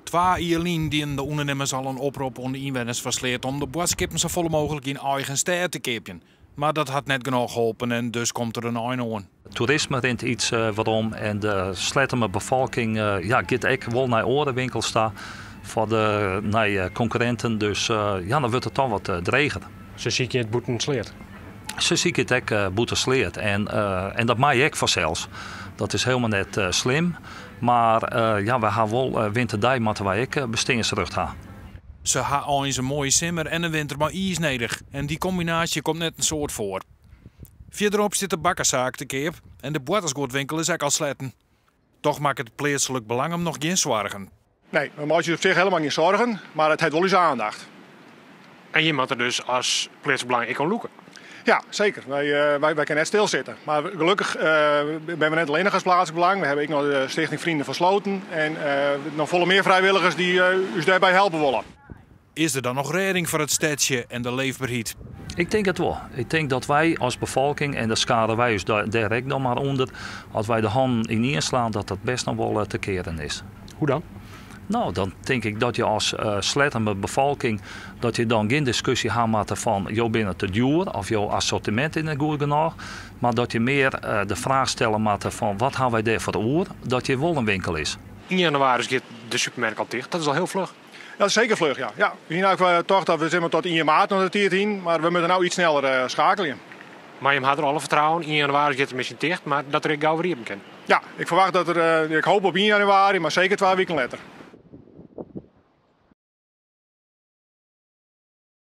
2 Ierlien die de ondernemers al een oproep onder inwoners versleert om de boodschappen zo vol mogelijk in eigen stad te kopen. Maar dat had net genoeg geholpen en dus komt er een einde aan. Toerisme rint iets waarom en de slettende bevolking gaat ook wel naar orenwinkels staan voor de naar concurrenten. Dus dan wordt het toch wat dreger. Zo zie je het boeten sleert. Zo zie ik het ook boete sleert. En dat maak ik zelfs. Dat is helemaal net slim. Maar we gaan wel winterdij moeten wij ook bestedingsrecht hebben. Ze hebben eens een mooie simmer en een winter maar ijs nodig. En die combinatie komt net een soort voor. Verderop zit de bakkerszaak te keep en de boerdersgoedwinkel is ook al sletten. Toch maakt het plaatselijk belang om nog geen zorgen. Nee, we moeten op zich helemaal niet zorgen, maar het heeft wel eens aandacht. En je moet er dus als plaatsbelang in kan loeken. Ja, zeker. Wij kunnen net stilzitten. Maar gelukkig ben we net alleen nog als plaatselijk belang. We hebben ook nog de Stichting Vrienden van Sloten en nog volle meer vrijwilligers die ons daarbij helpen willen. Is er dan nog redding voor het stadje en de leefbaarheid? Ik denk het wel. Ik denk dat wij als bevolking, en daar scharen wij dus direct nog maar onder, als wij de hand inslaan, dat dat best nog wel te keren is. Hoe dan? Nou, dan denk ik dat je als slettende bevolking, dat je dan geen discussie gaat van jou binnen te duur of jouw assortiment in het goed genoeg. Maar dat je meer de vraag stellen moet van wat gaan wij daar voor oor, dat je wel een winkel is. In januari gaat de supermarkt al dicht. Dat is al heel vlug. Dat is zeker vlug, ja. We zien ook toch dat we tot 1 maart nog de tijd in, maar we moeten nou iets sneller schakelen. Maar je had er alle vertrouwen. In januari gaat het misschien dicht, maar dat er gauw weer kan. Ja, ik verwacht dat ik hoop op 1 januari, maar zeker 2 weken later.